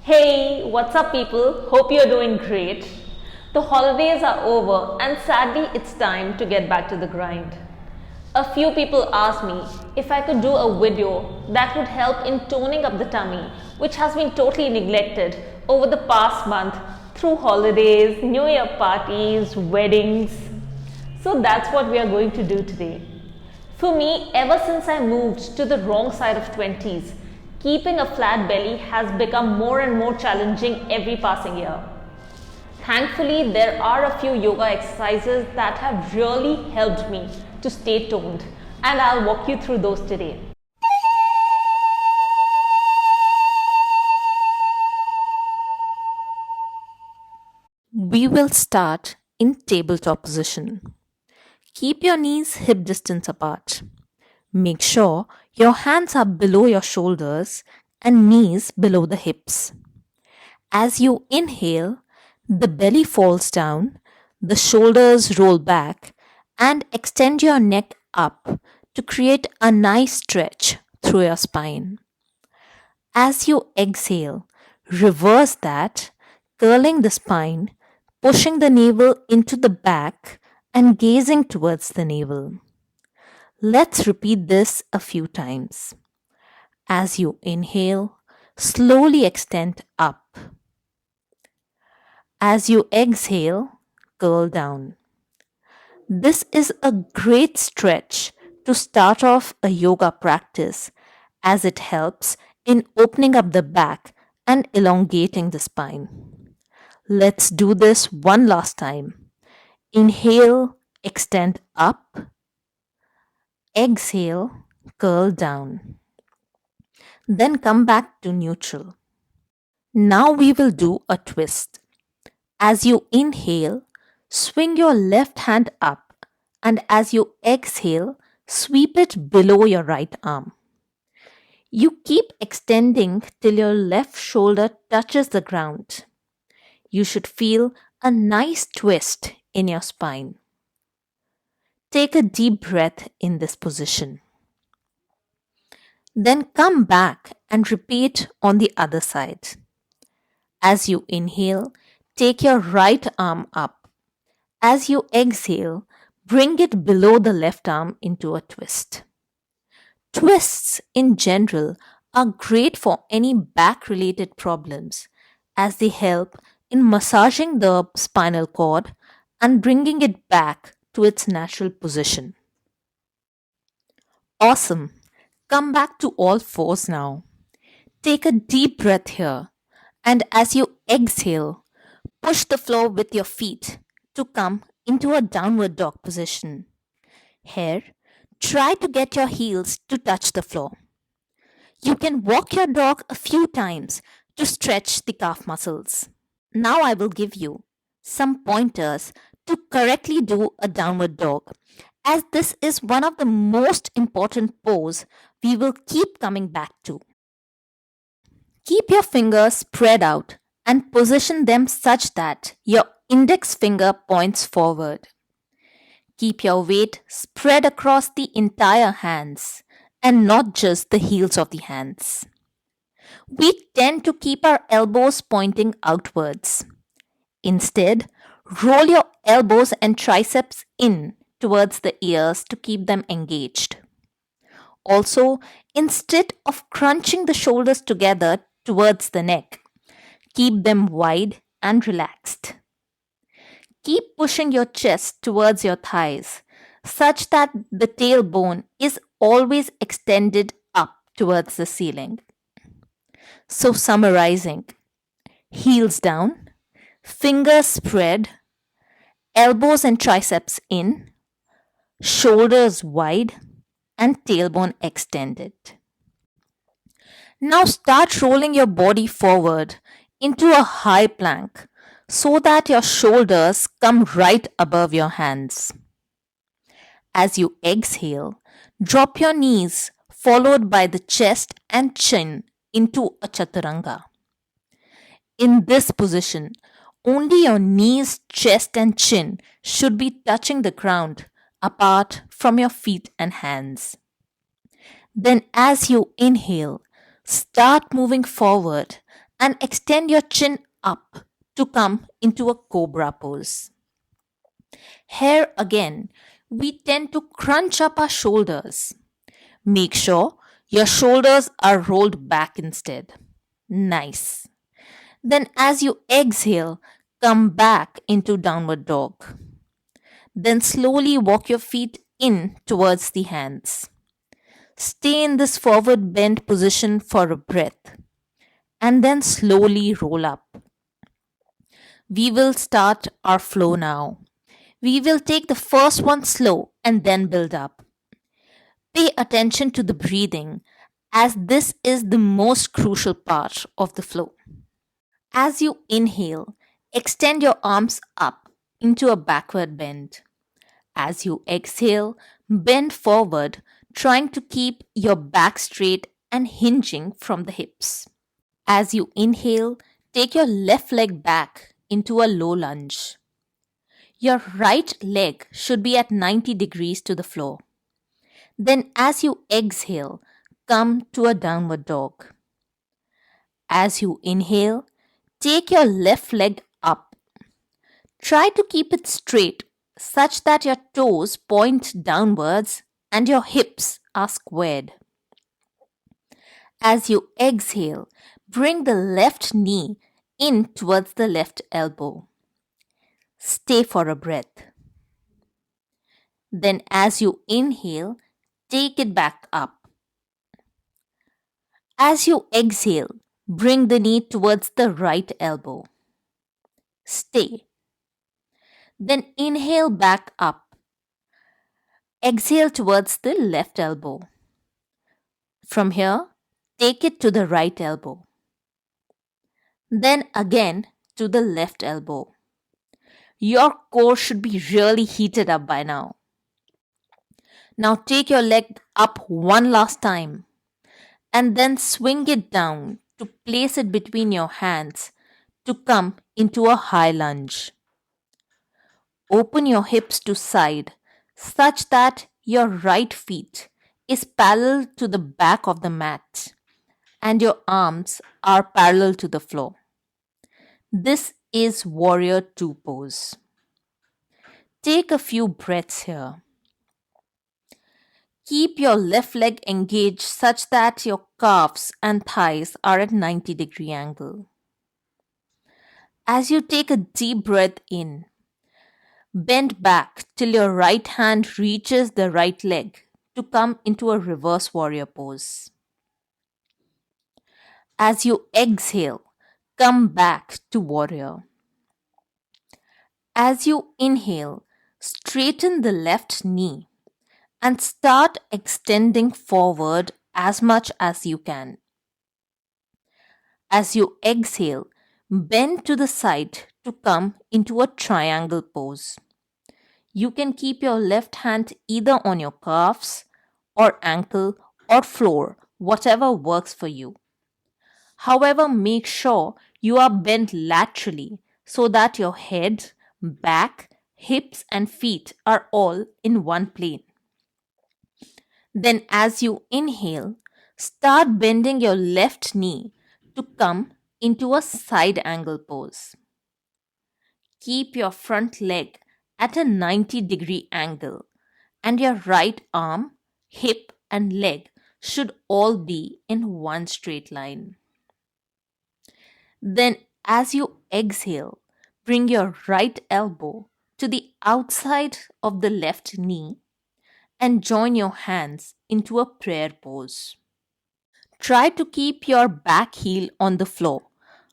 Hey, what's up people? Hope you're doing great. The holidays are over and sadly it's time to get back to the grind. A few people asked me if I could do a video that would help in toning up the tummy, which has been totally neglected over the past month through holidays, New Year parties, weddings. So that's what we are going to do today. For me, ever since I moved to the wrong side of 20s, keeping a flat belly has become more and more challenging every passing year. Thankfully, there are a few yoga exercises that have really helped me to stay toned, and I'll walk you through those today. We will start in tabletop position. Keep your knees hip distance apart. Make sure your hands are below your shoulders and knees below the hips. As you inhale, the belly falls down, the shoulders roll back, and extend your neck up to create a nice stretch through your spine. As you exhale, reverse that, curling the spine, pushing the navel into the back, and gazing towards the navel. Let's repeat this a few times. As you inhale, slowly extend up. As you exhale, curl down. This is a great stretch to start off a yoga practice as it helps in opening up the back and elongating the spine. Let's do this one last time. Inhale, extend up. Exhale, curl down. Then come back to neutral. Now we will do a twist. As you inhale, swing your left hand up, and as you exhale, sweep it below your right arm. You keep extending till your left shoulder touches the ground. You should feel a nice twist in your spine. Take a deep breath in this position. Then come back and repeat on the other side. As you inhale, take your right arm up. As you exhale, bring it below the left arm into a twist. Twists in general are great for any back-related problems as they help in massaging the spinal cord and bringing it back to its natural position. Awesome. Come back to all fours now. Take a deep breath here, and as you exhale, push the floor with your feet to come into a downward dog position. Here, try to get your heels to touch the floor. You can walk your dog a few times to stretch the calf muscles. Now I will give you some pointers to correctly do a downward dog, as this is one of the most important poses we will keep coming back to. Keep your fingers spread out and position them such that your index finger points forward. Keep your weight spread across the entire hands and not just the heels of the hands. We tend to keep our elbows pointing outwards. Instead, roll your elbows and triceps in towards the ears to keep them engaged. Also, instead of crunching the shoulders together towards the neck, keep them wide and relaxed. Keep pushing your chest towards your thighs such that the tailbone is always extended up towards the ceiling. So summarizing, heels down, fingers spread, elbows and triceps in, shoulders wide, and tailbone extended. Now start rolling your body forward into a high plank so that your shoulders come right above your hands. As you exhale, drop your knees followed by the chest and chin into a chaturanga. In this position, only your knees, chest and chin should be touching the ground apart from your feet and hands. Then as you inhale, start moving forward and extend your chin up to come into a cobra pose. Here again, we tend to crunch up our shoulders. Make sure your shoulders are rolled back instead. Nice. Then, as you exhale, come back into downward dog. Then, slowly walk your feet in towards the hands. Stay in this forward bend position for a breath and then slowly roll up. We will start our flow now. We will take the first one slow and then build up. Pay attention to the breathing as this is the most crucial part of the flow. As you inhale, extend your arms up into a backward bend. As you exhale, bend forward, trying to keep your back straight and hinging from the hips. As you inhale, take your left leg back into a low lunge. Your right leg should be at 90 degrees to the floor. Then, as you exhale, come to a downward dog. As you inhale, take your left leg up. Try to keep it straight such that your toes point downwards and your hips are squared. As you exhale, bring the left knee in towards the left elbow. Stay for a breath. Then, as you inhale, take it back up. As you exhale, bring the knee towards the right elbow. Stay. Then inhale back up. Exhale towards the left elbow. From here, take it to the right elbow. Then again to the left elbow. Your core should be really heated up by now. Now take your leg up one last time and then swing it down to place it between your hands to come into a high lunge. Open your hips to side such that your right feet is parallel to the back of the mat and your arms are parallel to the floor. This is Warrior 2 pose. Take a few breaths here. Keep your left leg engaged such that your calves and thighs are at 90-degree angle. As you take a deep breath in, bend back till your right hand reaches the right leg to come into a reverse warrior pose. As you exhale, come back to warrior. As you inhale, straighten the left knee and start extending forward as much as you can. As you exhale, bend to the side to come into a triangle pose. You can keep your left hand either on your calves or ankle or floor, whatever works for you. However, make sure you are bent laterally so that your head, back, hips and feet are all in one plane. Then as you inhale, start bending your left knee to come into a side angle pose. Keep your front leg at a 90-degree angle and your right arm, hip and leg should all be in one straight line. Then as you exhale, bring your right elbow to the outside of the left knee and join your hands into a prayer pose. Try to keep your back heel on the floor.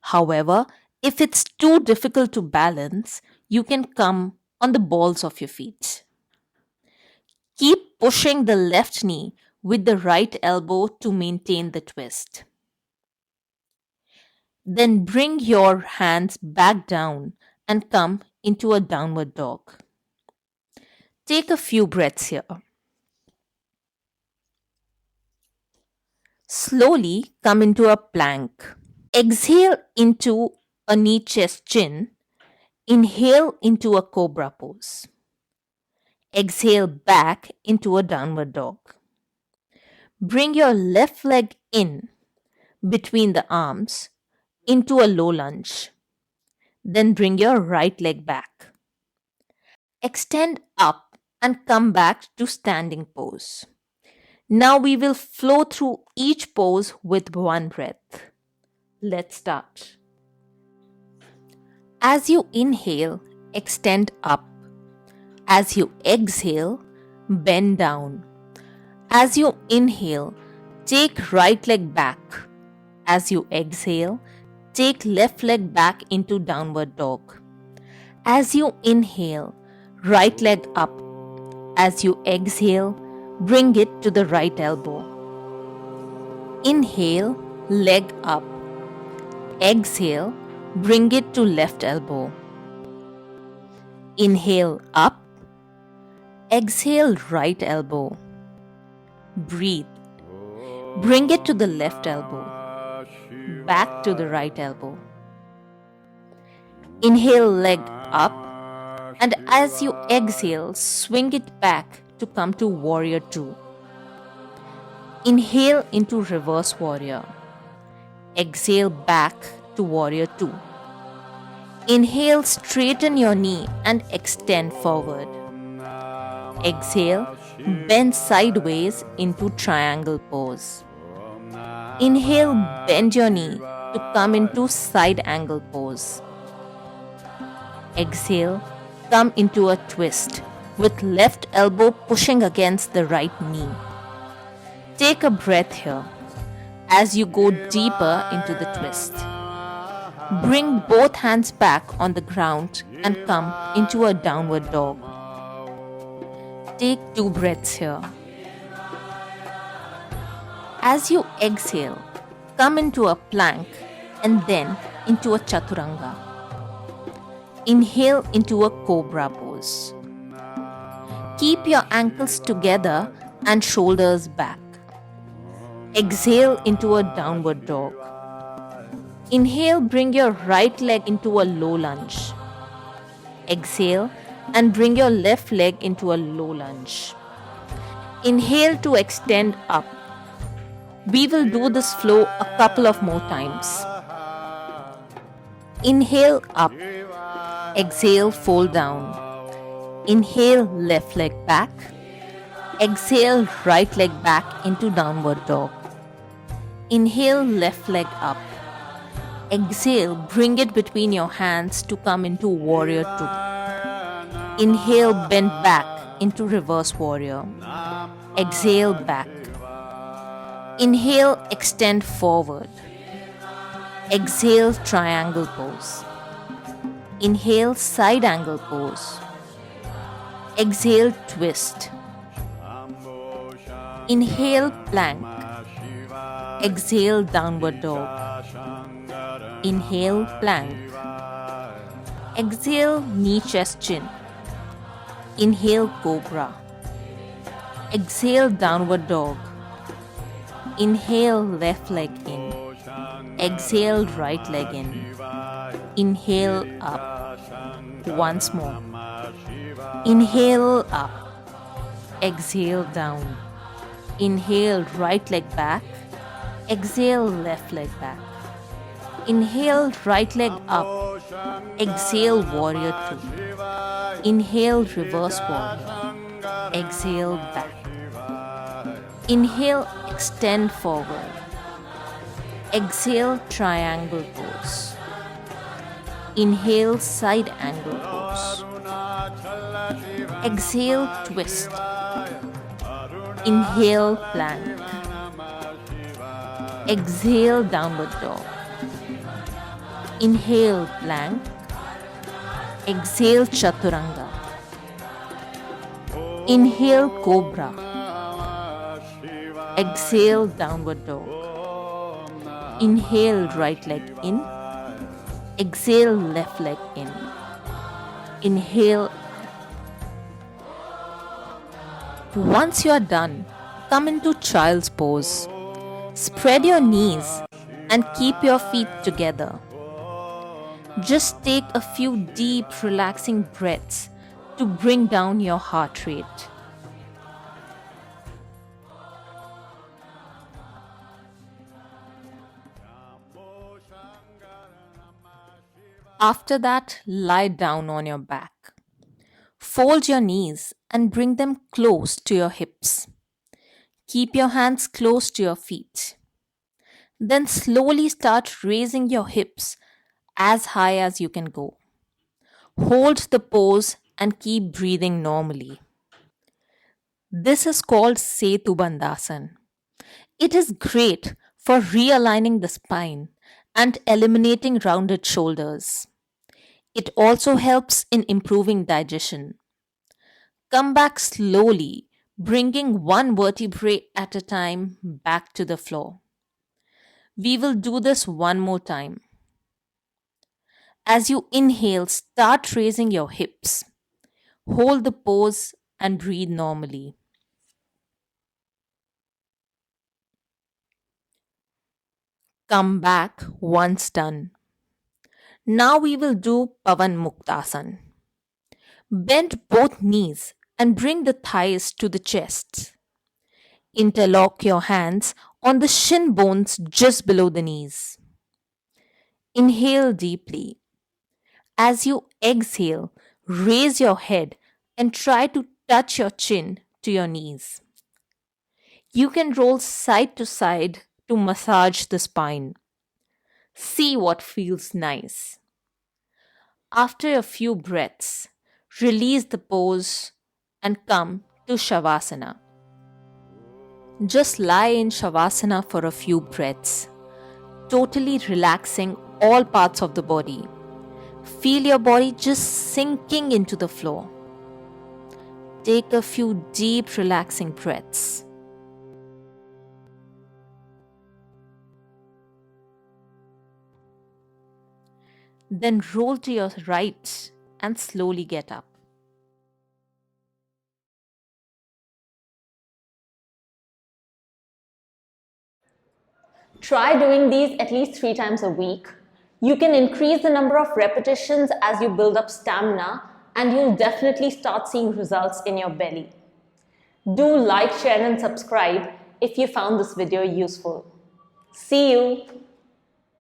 However, if it's too difficult to balance, you can come on the balls of your feet. Keep pushing the left knee with the right elbow to maintain the twist. Then bring your hands back down and come into a downward dog. Take a few breaths here. Slowly come into a plank. Exhale into a knee chest chin. Inhale into a cobra pose. Exhale back into a downward dog. Bring your left leg in between the arms into a low lunge. Then bring your right leg back. Extend up and come back to standing pose. Now we will flow through each pose with one breath. Let's start. As you inhale, extend up. As you exhale, bend down. As you inhale, take right leg back. As you exhale, take left leg back into downward dog. As you inhale, right leg up. As you exhale, bring it to the right elbow. Inhale, leg up. Exhale, bring it to left elbow. Inhale up. Exhale, right elbow. Breathe. Bring it to the left elbow. Back to the right elbow. Inhale, leg up. And as you exhale, swing it back to come to warrior 2. Inhale into reverse warrior. Exhale back to warrior 2. Inhale, straighten your knee and extend forward. Exhale, bend sideways into triangle pose. Inhale, bend your knee to come into side angle pose. Exhale, come into a twist with left elbow pushing against the right knee. Take a breath here as you go deeper into the twist. Bring both hands back on the ground and come into a downward dog. Take 2 breaths here. As you exhale, come into a plank and then into a chaturanga. Inhale into a cobra pose. Keep your ankles together and shoulders back. Exhale into a downward dog. Inhale, bring your right leg into a low lunge. Exhale and bring your left leg into a low lunge. Inhale to extend up. We will do this flow a couple of more times. Inhale up. Exhale, fold down. Inhale, left leg back. Exhale, right leg back into downward dog. Inhale, left leg up. Exhale, bring it between your hands to come into warrior 2. Inhale, bend back into reverse warrior. Exhale, back. Inhale, extend forward. Exhale, triangle pose. Inhale, side angle pose. Exhale, twist. Inhale, plank. Exhale, downward dog. Inhale, plank. Exhale, knee, chest, chin. Inhale, cobra. Exhale, downward dog. Inhale, left leg in. Exhale, right leg in. Inhale, up. Once more. Inhale, up. Exhale, down. Inhale, right leg back. Exhale, left leg back. Inhale, right leg up. Exhale, warrior 2. Inhale, reverse warrior. Exhale, back. Inhale, extend forward. Exhale, triangle pose. Inhale, side angle pose. Exhale, twist. Inhale, plank. Exhale, downward dog. Inhale, plank. Exhale, chaturanga. Inhale, cobra. Exhale, downward dog. Inhale, right leg in. Exhale, left leg in. Inhale. Once you are done, come into child's pose. Spread your knees and keep your feet together. Just take a few deep, relaxing breaths to bring down your heart rate. After that, lie down on your back. Fold your knees and bring them close to your hips. Keep your hands close to your feet. Then slowly start raising your hips as high as you can go. Hold the pose and keep breathing normally. This is called Setubandhasana. It is great for realigning the spine and eliminating rounded shoulders. It also helps in improving digestion. Come back slowly, bringing one vertebrae at a time back to the floor. We will do this one more time. As you inhale, start raising your hips. Hold the pose and breathe normally. Come back once done. Now we will do Pavan Muktasana. Bend both knees and bring the thighs to the chest. Interlock your hands on the shin bones just below the knees. Inhale deeply. As you exhale, raise your head and try to touch your chin to your knees. You can roll side to side to massage the spine. See what feels nice. After a few breaths, release the pose and come to Shavasana. Just lie in Shavasana for a few breaths, totally relaxing all parts of the body. Feel your body just sinking into the floor. Take a few deep, relaxing breaths. Then roll to your right and slowly get up. Try doing these at least 3 times a week. You can increase the number of repetitions as you build up stamina, and you'll definitely start seeing results in your belly. Do like, share and subscribe if you found this video useful. See you!